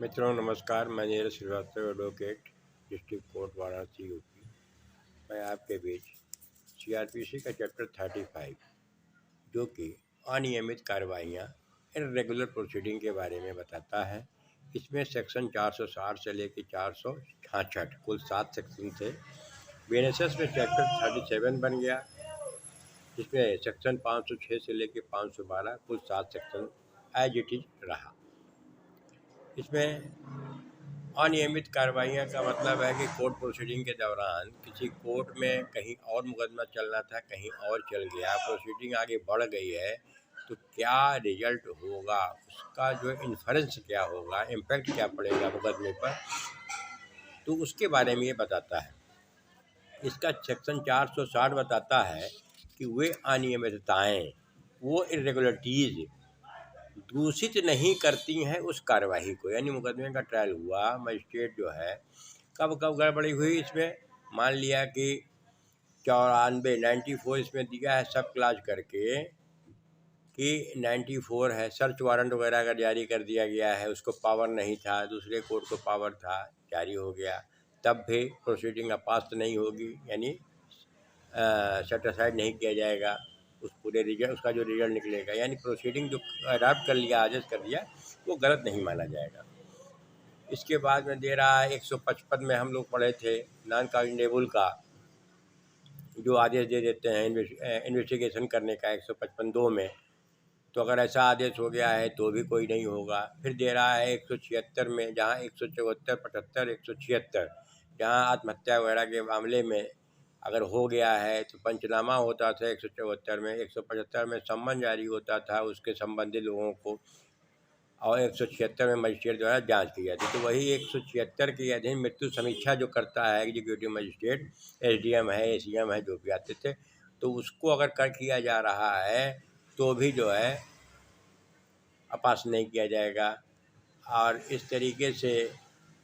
मित्रों नमस्कार। मैं Neeraj Shrivastava, advocate, district court Varanasi, UP. मैं आपके बीच सीआरपीसी का चैप्टर 35 जो कि अनियमित कार्रवाइयाँ इर्रेगुलर प्रोसीडिंग के बारे में बताता है। इसमें सेक्शन 460 से लेकर 466 कुल 7 सेक्शन थे। बीएनएसएस में चैप्टर 37 बन गया, जिसमें सेक्शन 506 से लेकर 512 कुल 7 सेक्शन एज इट इज रहा। इसमें अनियमित कार्रवाइयाँ का मतलब है कि कोर्ट प्रोसीडिंग के दौरान किसी कोर्ट में कहीं और मुकदमा चलना था, कहीं और चल गया, प्रोसीडिंग आगे बढ़ गई है, तो क्या रिजल्ट होगा, उसका जो इन्फरेंस क्या होगा, इम्पैक्ट क्या पड़ेगा मुकदमे पर, तो उसके बारे में ये बताता है। इसका सेक्शन 460 बताता है कि वे अनियमितताएँ, वो इरेगुलरिटीज़ दूषित नहीं करती हैं उस कार्यवाही को। यानी मुकदमे का ट्रायल हुआ, मजिस्ट्रेट जो है कब कब गड़बड़ी हुई इसमें, मान लिया कि 94 इसमें दिया है सब क्लास करके कि 94 है, सर्च वारंट वगैरह अगर जारी कर दिया गया है, उसको पावर नहीं था, दूसरे कोर्ट को पावर था, जारी हो गया, तब भी प्रोसीडिंग अपास्त नहीं होगी, यानी सेट असाइड नहीं किया जाएगा। उस पूरे रिजल्ट, उसका जो रिजल्ट निकलेगा, यानी प्रोसीडिंग जो अडाप्ट कर लिया, आदेश कर दिया, वो गलत नहीं माना जाएगा। इसके बाद में दे रहा है 155 में हम लोग पढ़े थे नॉन कॉग्निजेबल का जो आदेश दे देते हैं इन्वेस्टिगेशन करने का 155(2) में, तो अगर ऐसा आदेश हो गया है तो भी कोई नहीं होगा। फिर दे रहा है 176 में, जहाँ 174, 75, 176 जहाँ आत्महत्या वगैरह के मामले में अगर हो गया है तो पंचनामा होता था 174 में, 175 में सम्मन जारी होता था उसके संबंधित लोगों को, और 176 में मजिस्ट्रेट द्वारा जांच की जाती। तो वही 176 के अधीन मृत्यु समीक्षा जो करता है एग्जीक्यूटिव मजिस्ट्रेट, एसडीएम है, एसीएम है, जो भी आते थे, तो उसको अगर कर किया जा रहा है तो भी जो है अपास नहीं किया जाएगा। और इस तरीके से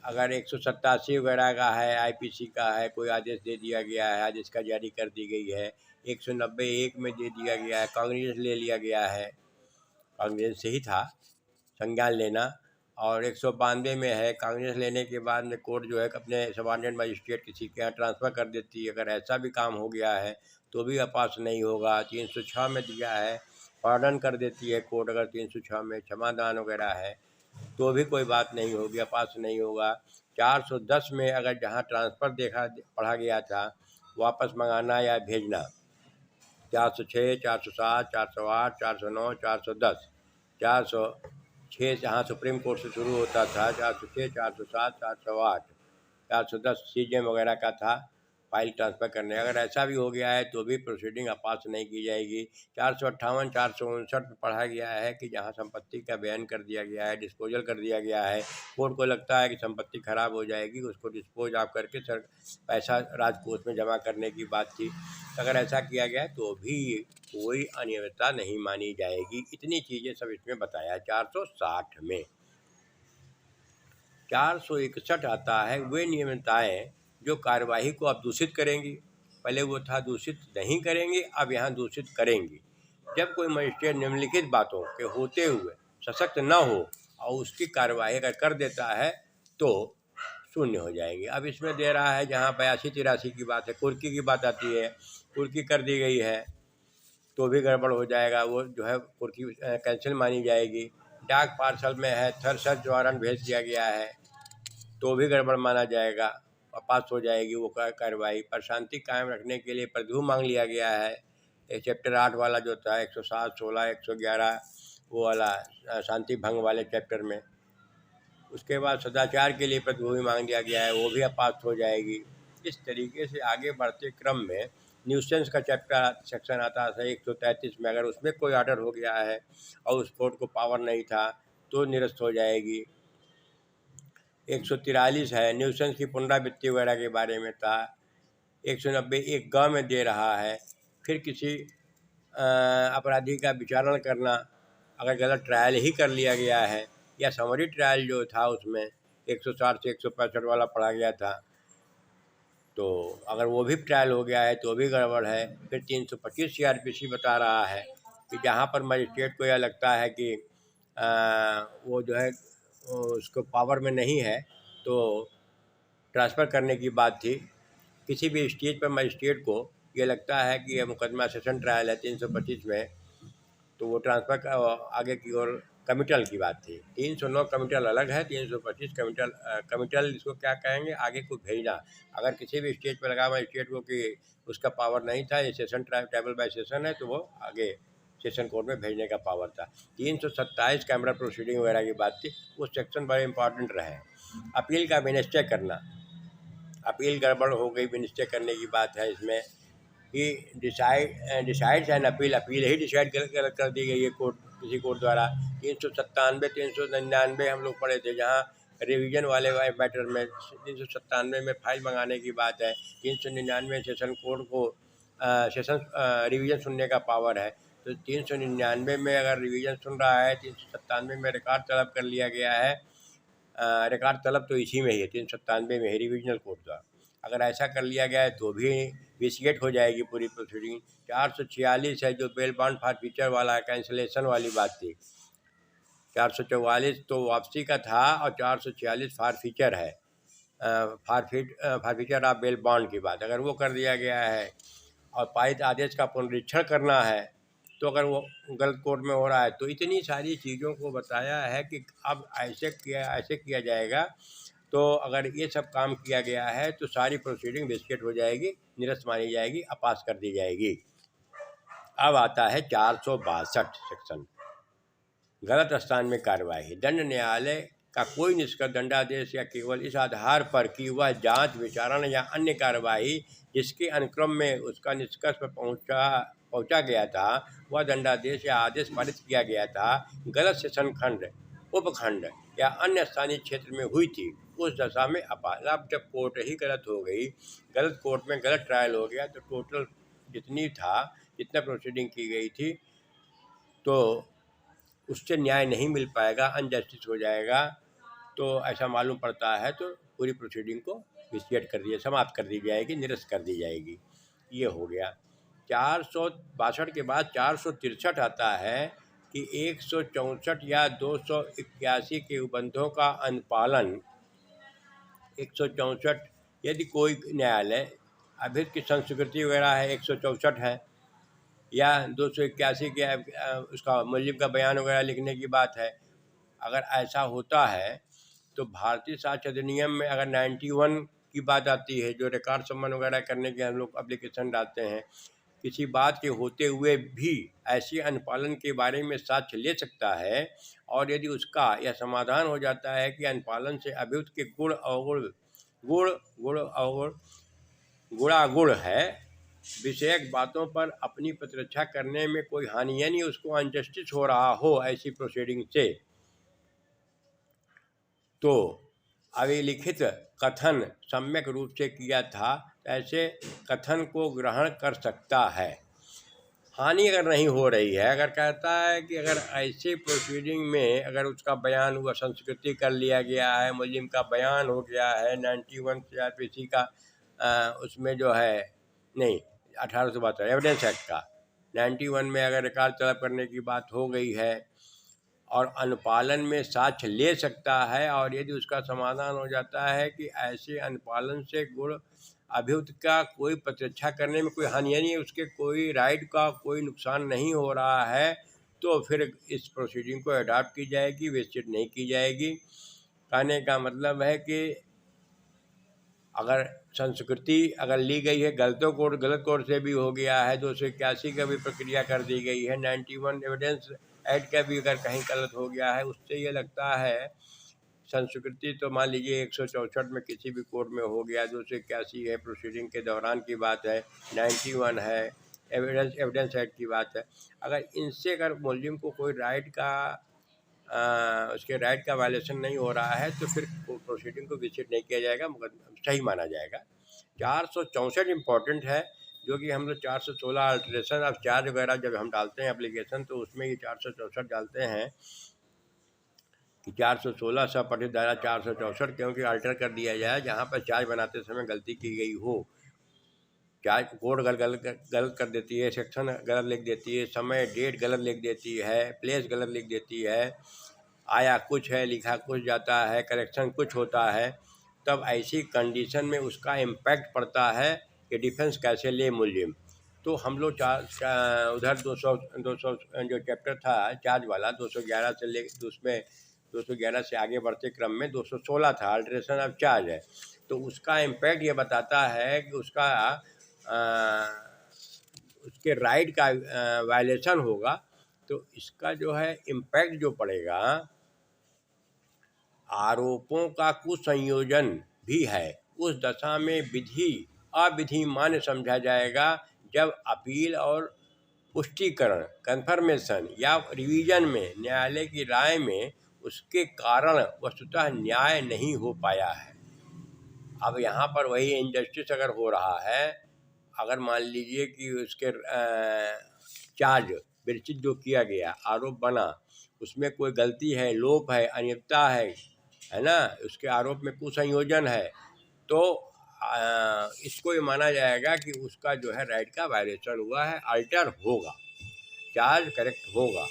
अगर 187 वगैरह का है, आईपीसी का है, कोई आदेश दे दिया गया है, आदेश का जारी कर दी गई है, 190(1) में दे दिया गया है, कांग्रेस ले लिया गया है, कांग्रेस से ही था संज्ञान लेना, और 192 में है, कांग्रेस लेने के बाद में कोर्ट जो है अपने सबॉर्डिनेट मजिस्ट्रेट किसी के यहाँ ट्रांसफ़र कर देती है, अगर ऐसा भी काम हो गया है तो भी अपास नहीं होगा। 306 में दिया है, पार्डन कर देती है कोर्ट, अगर 306 में क्षमादान वगैरह है तो भी कोई बात नहीं होगी, अपास नहीं होगा। 410 में अगर जहाँ ट्रांसफ़र देखा पढ़ा गया था, वापस मंगाना या भेजना, 406, 407, 408, 409, 410, 406 जहाँ सुप्रीम कोर्ट से शुरू होता था, 406, 407, 408, 410 सीजेम वगैरह का था फाइल ट्रांसफ़र करने। अगर ऐसा भी हो गया है तो भी प्रोसीडिंग अपास नहीं की जाएगी। 458, 459 में पढ़ा गया है कि जहाँ संपत्ति का बयान कर दिया गया है, डिस्पोजल कर दिया गया है, कोर्ट को लगता है कि संपत्ति खराब हो जाएगी, उसको डिस्पोज ऑफ करके सर पैसा राजकोष में जमा करने की बात थी, अगर ऐसा किया गया तो भी कोई अनियमितता नहीं मानी जाएगी। इतनी चीज़ें सब इसमें बताया। 460 में 461 आता है, वे नियमितताएँ जो कार्यवाही को अब दूषित करेंगी। पहले वो था दूषित नहीं करेंगी, अब यहाँ दूषित करेंगी। जब कोई मजिस्ट्रेट निम्नलिखित बातों के होते हुए सशक्त न हो और उसकी कार्यवाही अगर कर देता है तो शून्य हो जाएंगे। अब इसमें दे रहा है जहाँ 82-83 की बात है, कुर्की की बात आती है, कुर्की कर दी गई है तो भी गड़बड़ हो जाएगा, वो जो है कुर्की कैंसिल मानी जाएगी। डाक पार्सल में है, थर्ड सर्च वारंट भेज दिया गया है तो भी गड़बड़ माना जाएगा, पास हो जाएगी वो कार्रवाई। पर शांति कायम रखने के लिए प्रदूषण मांग लिया गया है, चैप्टर 8 वाला जो था 107, 16, 111 वो वाला शांति भंग वाले चैप्टर में। उसके बाद सदाचार के लिए प्रतिभूमि मांग लिया गया है, वो भी अपास हो जाएगी। इस तरीके से आगे बढ़ते क्रम में न्यूसेंस का चैप्टर सेक्शन आता है 133 में, अगर उसमें कोई ऑर्डर हो गया है और उस कोर्ट को पावर नहीं था तो निरस्त हो जाएगी। 143 है, न्यूसेंस की पुनरावृत्ति वगैरह के बारे में था। 190 एक गाँव में दे रहा है। फिर किसी अपराधी का विचारण करना, अगर गलत ट्रायल ही कर लिया गया है या समरी ट्रायल जो था उसमें 160 से 165 वाला पढ़ा गया था, तो अगर वो भी ट्रायल हो गया है तो भी गड़बड़ है। फिर 325 सीआरपीसी बता रहा है कि जहाँ पर मजिस्ट्रेट को यह लगता है कि वो जो है उसको पावर में नहीं है तो ट्रांसफ़र करने की बात थी। किसी भी स्टेज पर मजिस्ट्रेट को ये लगता है कि यह मुकदमा सेशन ट्रायल है 325 में, तो वो ट्रांसफ़र का आगे की ओर कमिटल की बात थी। 309 कमिटल अलग है, 325 कमिटल इसको क्या कहेंगे, आगे को भेजना। अगर किसी भी स्टेज पर लगा मजिस्ट्रेट को कि उसका पावर नहीं था, ये सेशन ट्रायल बाय सेशन है, तो वो आगे सेशन कोर्ट में भेजने का पावर था। 327 कैमरा प्रोसीडिंग वगैरह की बात थी, वो सेक्शन बड़े इंपॉर्टेंट रहे। अपील का विनिश्चय करना, अपील गड़बड़ हो गई, विनिश्चय करने की बात है इसमें कि decides and appeal, appeal he decide गलत कर दी गई है कोर्ट, किसी कोर्ट द्वारा। 397 399 हम लोग पढ़े थे, जहाँ रिवीजन वाले मैटर में 397 में फाइल मंगाने की बात है, 399 सेशन कोर्ट को सेशन रिवीजन सुनने का पावर है। तो 399 में अगर रिवीजन सुन रहा है, 397 में रिकॉर्ड तलब कर लिया गया है। रिकॉर्ड तलब तो इसी में ही है, 397 में है रिविजनल कोर्ट द्वारा। अगर ऐसा कर लिया गया है तो भी विसिएट हो जाएगी पूरी प्रोसीडिंग। 446 है जो बेल बॉन्ड फॉरफीचर वाला कैंसिलेशन वाली बात थी। 444 तो वापसी का था और 446 फॉरफीचर है, फॉरफीचर ऑफ बेल बॉन्ड की बात। अगर वो कर दिया गया है और पारित आदेश का पुनरीक्षण करना है, तो अगर वो गलत कोर्ट में हो रहा है, तो इतनी सारी चीज़ों को बताया है कि अब ऐसे किया जाएगा। तो अगर ये सब काम किया गया है तो सारी प्रोसीडिंग विस्केट हो जाएगी, निरस्त मानी जाएगी, अपास कर दी जाएगी। अब आता है 462 सेक्शन, गलत स्थान में कार्यवाही। दंड न्यायालय का कोई निष्कर्ष, दंडादेश या केवल इस आधार पर कि वह जांच, विचारण या अन्य कार्यवाही जिसके अनुक्रम में उसका निष्कर्ष पर पहुंचा गया था, वह दंडादेश या आदेश पारित किया गया था, गलत सेशन खंड, उपखंड या अन्य स्थानीय क्षेत्र में हुई थी, उस दशा में अपास। अब जब कोर्ट ही गलत हो गई, गलत कोर्ट में गलत ट्रायल हो गया, तो टोटल जितना प्रोसीडिंग की गई थी, तो उससे न्याय नहीं मिल पाएगा, अनजस्टिस हो जाएगा। तो ऐसा मालूम पड़ता है, तो पूरी प्रोसीडिंग को विसिएट कर दिया, समाप्त कर दी जाएगी, निरस्त कर दी जाएगी। ये हो गया। 462 के बाद 463 आता है कि 164 या 281 के उपबंधों का अनुपालन। 164 यदि कोई न्यायालय अभित की संस्कृति वगैरह है, 164 है, या 281 के उसका मुलजिम का बयान वगैरह लिखने की बात है। अगर ऐसा होता है तो भारतीय साक्ष्य अधिनियम में अगर 91 की बात आती है, जो रिकॉर्ड सम्मन वगैरह करने के हम लोग एप्लीकेशन डालते हैं, किसी बात के होते हुए भी ऐसे अनुपालन के बारे में साक्ष्य ले सकता है, और यदि उसका यह समाधान हो जाता है कि अनुपालन से अभियुक्त के गुणागुण है, विषयक बातों पर अपनी प्रतिरक्षा करने में कोई हानि, यानी उसको अनजस्टिस हो रहा हो ऐसी प्रोसीडिंग से, तो अभिलिखित कथन सम्यक रूप से किया था, ऐसे कथन को ग्रहण कर सकता है। हानि अगर नहीं हो रही है, अगर कहता है कि अगर ऐसे प्रोसीडिंग में अगर उसका बयान हुआ, संस्कृति कर लिया गया है, मुलजिम का बयान हो गया है, 91 CRPC का उसमें जो है, नहीं 1872 एविडेंस एक्ट का 91 में अगर रिकॉर्ड तलब करने की बात हो गई है और अनुपालन में साक्ष्य ले सकता है, और यदि उसका समाधान हो जाता है कि ऐसे अनुपालन से गुण अभियुक्त का कोई प्रतिरक्षा करने में कोई हानि नहीं है, उसके कोई राइट का कोई नुकसान नहीं हो रहा है, तो फिर इस प्रोसीडिंग को अडॉप्ट की जाएगी, विस्तारित नहीं की जाएगी। कहने का मतलब है कि अगर संस्कृति अगर ली गई है, गलत कोर्ट से भी हो गया है, 281 का भी प्रक्रिया कर दी गई है, 91 एविडेंस एक्ट का भी अगर कहीं गलत हो गया है, उससे ये लगता है संस्कृति तो मान लीजिए 164 में किसी भी कोर्ट में हो गया, 281 है प्रोसीडिंग के दौरान की बात है, 91 है एविडेंस एक्ट की बात है। अगर इनसे अगर मुलजिम को कोई राइट का उसके राइट का वायलेशन नहीं हो रहा है, तो फिर प्रोसीडिंग को विजिट नहीं किया जाएगा, सही माना जाएगा। 464 इम्पॉर्टेंट है, जो कि हम लोग 416 अल्ट्रेशन ऑफ चार्ज वगैरह जब हम डालते हैं एप्लीकेशन, तो उसमें ये 464 डालते हैं कि 416 सपठित धारा 464 क्योंकि अल्टर कर दिया जाए, जहाँ पर चार्ज बनाते समय गलती की गई हो। चार्ज कोड गलत कर देती है, सेक्शन गलत लिख देती है, समय डेट गलत लिख देती है, प्लेस गलत लिख देती है, आया कुछ है, लिखा कुछ जाता है, करेक्शन कुछ होता है, तब ऐसी कंडीशन में उसका इम्पैक्ट पड़ता है कि डिफेंस कैसे ले मूल्य। तो हम लोग उधर 200 जो चैप्टर था चार्ज वाला 211 से ले, उसमें 211 से आगे बढ़ते क्रम में 216 था, अल्ट्रेशन ऑफ चार्ज है। तो उसका इम्पैक्ट ये बताता है कि उसका उसके राइट का वायलेशन होगा, तो इसका जो है इम्पैक्ट जो पड़ेगा, आरोपों का कुसंयोजन भी है। उस दशा में विधि अविधि मान्य समझा जाएगा जब अपील और पुष्टिकरण कन्फर्मेशन या रिवीजन में न्यायालय की राय में उसके कारण वस्तुतः न्याय नहीं हो पाया है। अब यहाँ पर वही इनजस्टिस अगर हो रहा है, अगर मान लीजिए कि उसके चार्ज विरचित जो किया गया, आरोप बना, उसमें कोई गलती है, लोप है, अनियमितता है ना, उसके आरोप में कुसंयोजन है, तो इसको ये माना जाएगा कि उसका जो है राइट का वायलेशन हुआ है, अल्टर होगा, चार्ज करेक्ट होगा।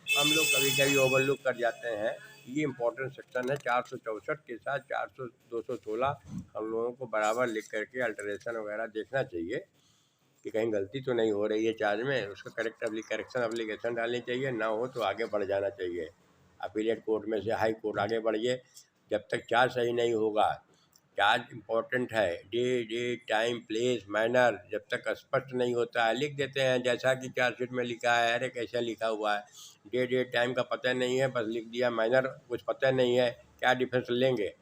हम लोग कभी कभी ओवरलुक कर जाते हैं, ये इम्पोर्टेंट सेक्शन है 464 के साथ 216 हम लोगों को बराबर लिख करके अल्टरेशन वगैरह देखना चाहिए कि कहीं गलती तो नहीं हो रही है चार्ज में, उसका करेक्शन एप्लीकेशन डालनी चाहिए, ना हो तो आगे बढ़ जाना चाहिए, अपीलेट कोर्ट में से हाई कोर्ट आगे बढ़िए। जब तक चार्ज सही नहीं होगा, चार्ज इम्पोर्टेंट है, डेट टाइम प्लेस मैनर जब तक स्पष्ट नहीं होता है, लिख देते हैं जैसा कि चार्जशीट में लिखा है, अरे कैसा लिखा हुआ है, डेट टाइम का पता नहीं है, बस लिख दिया, मैनर कुछ पता नहीं है, क्या डिफेंस लेंगे,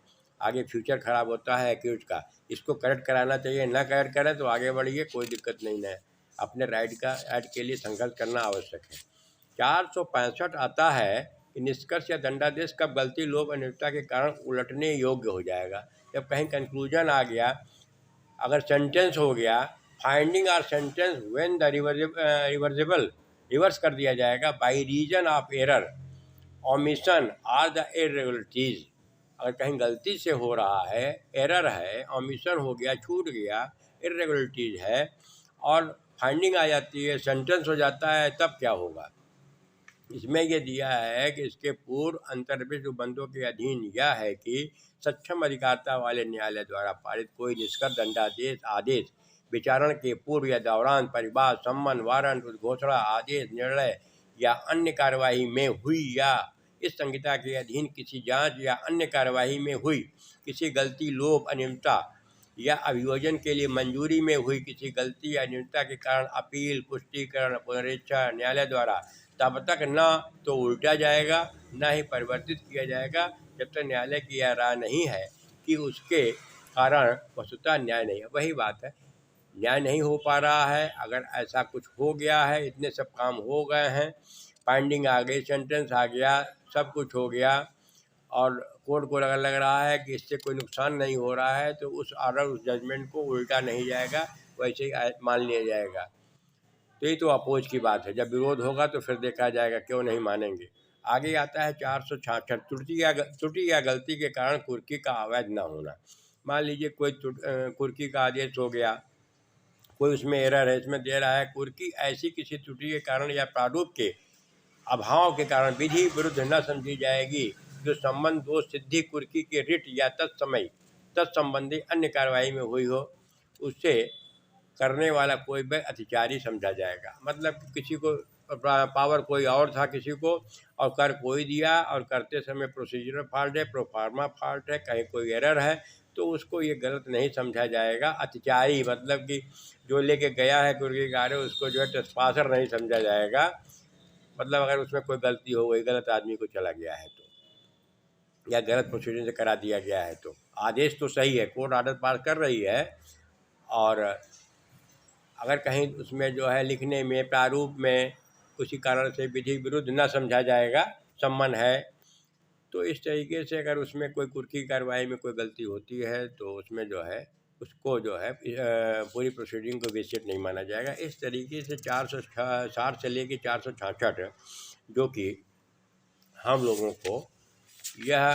आगे फ्यूचर ख़राब होता है एक्यूज का। इसको करेक्ट कराना चाहिए, ना करेक्ट करें तो आगे बढ़िए, कोई दिक्कत नहीं है। अपने राइट के लिए संघर्ष करना आवश्यक है। 465 आता है कि निष्कर्ष या दंडादेश कब गलती लोभ अनियमितता के कारण उलटने योग्य हो जाएगा। जब कहीं कंक्लूजन आ गया, अगर सेंटेंस हो गया, फाइंडिंग और sentence when the reversible reverse कर दिया जाएगा by reason of error, omission और द इरेगुलरिटीज। अगर कहीं गलती से हो रहा है, एरर है, ओमिशन हो गया, छूट गया, इरेगुलरिटीज है, और फाइंडिंग आ जाती है, सेंटेंस हो जाता है, तब क्या होगा। इसमें यह दिया है कि इसके पूर्व अंतर्विष्ट बंदों के अधीन यह है कि सक्षम अधिकारिता वाले न्यायालय द्वारा पारित कोई निष्कर्ष, दंडादेश, आदेश विचारण के पूर्व या दौरान, परिवाद, सम्मन, वारंट, उद्घोषणा, आदेश, निर्णय या अन्य कार्यवाही में हुई या इस संहिता के अधीन किसी जांच या अन्य कार्यवाही में हुई किसी गलती, लोप, अनियमितता या अभियोजन के लिए मंजूरी में हुई किसी गलती या अनियमितता के कारण अपील, पुष्टिकरण, पुनरीक्षा न्यायालय द्वारा तब तक न तो उल्टा जाएगा, न ही परिवर्तित किया जाएगा, जब तक न्यायालय की यह राय नहीं है कि उसके कारण वस्तुतः न्याय नहीं है। वही बात है, न्याय नहीं हो पा रहा है। अगर ऐसा कुछ हो गया है, इतने सब काम हो गए हैं, फाइंडिंग आ गई, सेंटेंस आ गया, सब कुछ हो गया, और कोर्ट को अगर लग रहा है कि इससे कोई नुकसान नहीं हो रहा है, तो उस ऑर्डर, उस जजमेंट को उल्टा नहीं जाएगा, वैसे ही मान लिया जाएगा। तो ये तो अपोज की बात है, जब विरोध होगा तो फिर देखा जाएगा क्यों नहीं मानेंगे। आगे आता है 466, त्रुटि या गलती के कारण कुर्की का अवैध न होना। मान लीजिए कोई कुर्की का आदेश हो गया, कोई उसमें एरर है, इसमें दे रहा है कुर्की ऐसी किसी त्रुटि के कारण या प्रारूप के अभाव के कारण विधि विरुद्ध न समझी जाएगी जो संबंध दोष सिद्धि कुर्की के रिट या तत्संबंधी अन्य कार्रवाई में हुई हो, उससे करने वाला कोई भी अधिकारी समझा जाएगा। मतलब किसी को पावर कोई और था किसी को, और कर कोई दिया, और करते समय प्रोसीजरल फॉल्ट है, प्रोफार्मा फॉल्ट है, कहीं कोई एरर है, तो उसको ये गलत नहीं समझा जाएगा। अतिचारी मतलब कि जो लेके गया है कुर्की कार्य, उसको जो है ट्रेस्पासर नहीं समझा जाएगा। मतलब अगर उसमें कोई गलती हो गई, गलत आदमी को चला गया है तो, या गलत प्रोसीजर से करा दिया गया है, तो आदेश तो सही है, कोर्ट ऑर्डर पास कर रही है, और अगर कहीं उसमें जो है लिखने में, प्रारूप में किसी कारण से विधि विरुद्ध न समझा जाएगा, सम्मन है, तो इस तरीके से अगर उसमें कोई कुर्की कार्रवाई में कोई गलती होती है, तो उसमें जो है उसको जो है पूरी प्रोसीडिंग को विजिट नहीं माना जाएगा। इस तरीके से 460 से लेके 466 जो कि हम लोगों को यह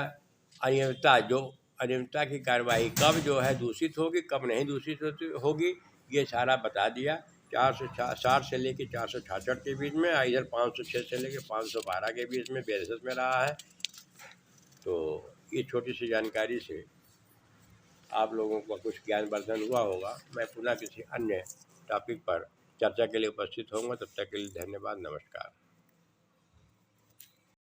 अनियमितता की कार्रवाई कब जो है दूषित होगी, कब नहीं दूषित होगी, ये सारा बता दिया। 460 से लेके 466 के बीच में, इधर 506 से लेके 512 के बीच में बेसिस में रहा है। तो ये छोटी सी जानकारी से आप लोगों को कुछ ज्ञानवर्धन हुआ होगा। मैं पुनः किसी अन्य टॉपिक पर चर्चा के लिए उपस्थित होऊंगा। तब तक के लिए धन्यवाद, नमस्कार।